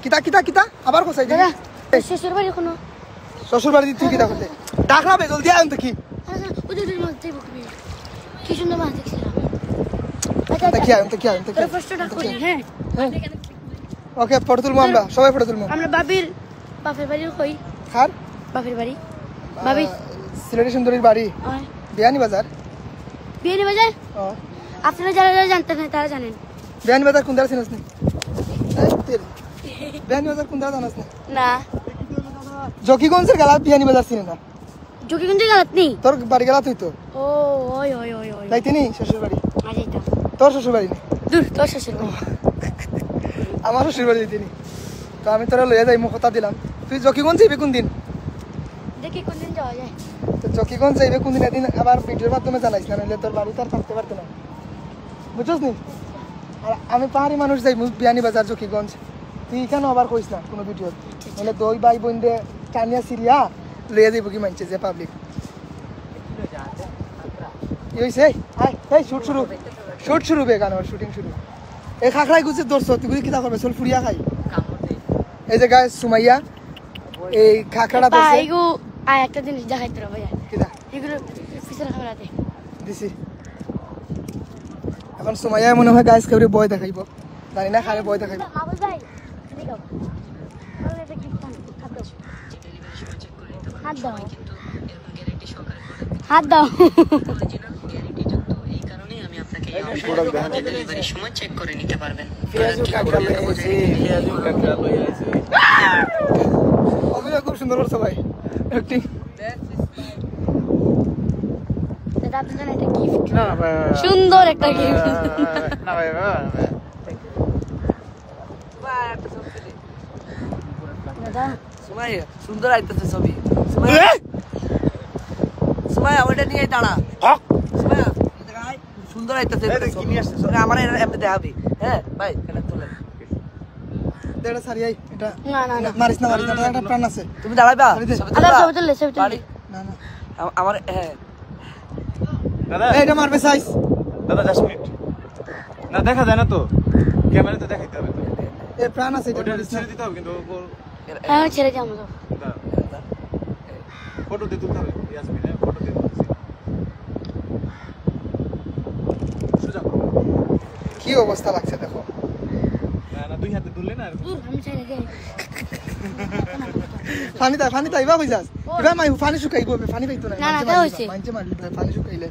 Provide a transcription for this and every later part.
কিতা কিতা কিতা আবার কোসাই দিই শ্বশুর বাড়ি কোনো শ্বশুর বাড়ি তুই কিতা করতে ডাকরা বে জলদি আয় তো কি ওদের মাছ দেব কি সুন্দর মাছ দেখছিলাম কি আয় তো কি ফার্স্ট ডাক করি হ্যাঁ ওকে ফটো তুলবো আমরা সবাই ফটো তুলবো আমরা বাপের বাড়ি কই খার বাপের বাড়ি ভাবি সিলেটি সুন্দরীর বাড়ি বিয়ানি বাজার আপনারা যারা জানতেন না তারা জানেন বিয়ানি বাজার কোন দাঁড়া চিনিস না বিয়ানি বাজার কোন দাঁড়া জানাস না জকিগঞ্জের গালাত বিয়ানি বাজার চিনি না জকিগঞ্জের গালাত নেই তোর বাড়ি গেলা তুই তো ও ওই যাইতে নি শ্বশুর বাড়ি যাইতাম তোর শ্বশুর বাড়ি নেই দূর তোর শ্বশুর বাড়ি আমার শ্বশুর বাড়ি যাইতে নি তো আমি তোরা লইয়া যাই কথা দিলাম তুই জকিগঞ্জ যাইবে কোন দিন দেখি কোন দিন যাওয়া যায় তো জকিগঞ্জ যাইবে কোন দিন এদিন আবার ভিডিওর মাধ্যমে জানাইস না নাহলে তোর বাড়িতে আর থাকতে পারতো না বুঝছিস নি আর আমি পাহাড়ি মানুষ যাই বিয়ানি বাজার জকিগঞ্জ তুই কেন আবার কইস না কোনো ভিডিও নাহলে দুই ভাই বোন দে টানিয়া সিরিয়া লইয়া যাইব কি মানছে যে পাবলিক কি হইছে এই শুট শুরু বে গান শুটিং শুরু এই খাখড়াই গুছে দর্শ তুই কিতা করবে চল ফুরিয়া খাই এই যে গায় সুমাইয়া এই খাখড়া দর্শে এইগো আয় একটা জিনিস দেখাই তোরা ভাই কিতা এগুলো পিছনে খাবার আছে দিছি এখন সুমাইয়া মনে হয় গাইস কেউরে বয় দেখাইব জানি না খারে বয় দেখাইব আবুল ভাই দেখাও আরে এটা কি হাত দাও সময় চেক করে নিতে পারবেন অভিনয় খুব সুন্দর করছে ভাই অ্যাক্টিং সুন্দর একটা গিফট না ভাই দাদা সুমাইয়া সুন্দর আইতেছে ছবি সুমাইয়া ওইটা নিয়ে দাঁড়া সুমাইয়া সুন্দর আইতেছে আমার এমনি দেখাবি হ্যাঁ ভাই এটা তুলে এটা সারি আই এটা না মারিস না একটা প্রাণ আছে তুমি দাঁড়াইবা ছবি তুললে না আমার হ্যাঁ দাদা এটা মারবে সাইজ দাদা 10 মিনিট না দেখা যায় না তো ক্যামেরাতে দেখাইতে হবে তো এ প্রাণ আছে এটা ওটা মারিস না ছেড়ে দিতে হবে কিন্তু হ্যাঁ ছেড়ে যাবো তো ফটো দিয়ে তুলতে হবে ইয়াসমিন ফটো দিয়ে তুলছি সুজা কি অবস্থা লাগছে দেখো না দুই হাতে তুললে না আমি ছেড়ে যাই ফানি তাই বা কই যাস এবার মাই ফানি শুকাইবো ফানি পাইতো না না তা হইছে মানছে মারলি ফানি শুকাইলে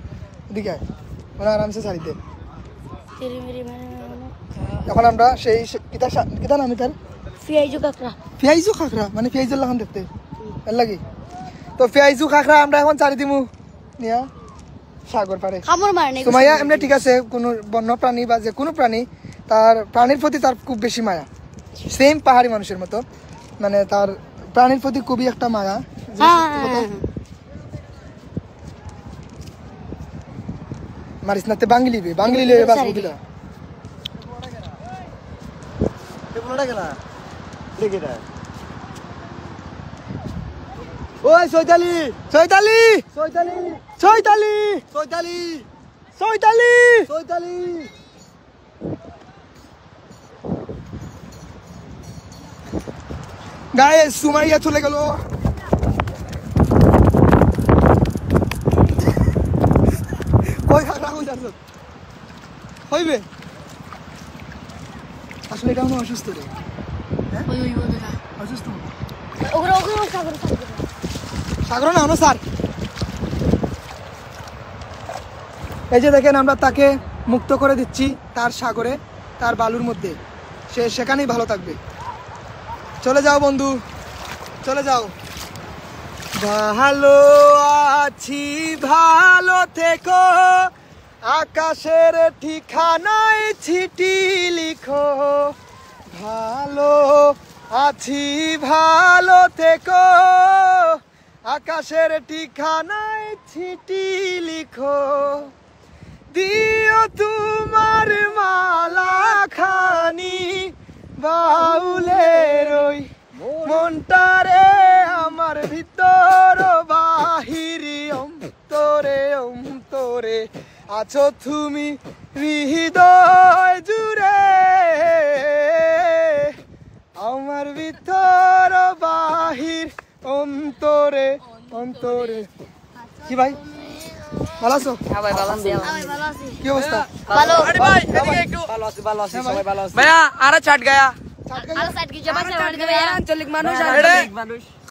এদিকে আয় ওরা আরামসে ছাড়িতে তেরি মেরি মানে এখন আমরা সেই কিতা নাম এটার ফিয়াইজু কাকড়া মানে পেঁয়াজের লাগান দেখতে ভাল লাগে তো পেঁয়াজু খাখরা আমরা এখন চারি দিমু নিয়া সাগর পারে কামড় মারে নাই সুমাইয়া এমনি ঠিক আছে কোনো বন্য প্রাণী বা যে কোনো প্রাণী তার প্রাণীর প্রতি তার খুব বেশি মায়া সেম পাহাড়ি মানুষের মতো মানে তার প্রাণীর প্রতি খুবই একটা মায়া মারিস না তে বাঙালি বাস বুঝলা ওই চৈতালি গায়ে সুমাইয়া চলে গেল কই খাগড়া কই যাচ্ছ হইবে আসলে এটা আমার অসুস্থ রে অসুস্থ সাগর না আমরা স্যার এই যে দেখেন আমরা তাকে মুক্ত করে দিচ্ছি তার সাগরে তার বালুর মধ্যে সে সেখানেই ভালো থাকবে চলে যাও বন্ধু চলে যাও ভালো আছি ভালো থেকো আকাশের ঠিকানায় চিঠি লিখো ভালো আছি ভালো থেকো আকাশের ঠিকানায় চিঠি লিখো দিও তোমার মালা খানি বাউলের ওই মনটারে আমার ভিতর বাহিরি অন্তরে আছো তুমি হৃদয় জুড়ে তোমার ভিতর ও বাহির অন্তরে অন্তরে। কি ভাই ভালো আছো? হ্যাঁ ভাই ভালো আছি ভাই ভালো আছি কি অবস্থা? ভালো আরে ভাই এদিকে একটু ভালো আছি সবাই ভালো আছি ভাইয়া আরে ছাট গায়া আর সাইড কি জমা আছে বাড়িতে ভাইয়া আঞ্চলিক মানুষ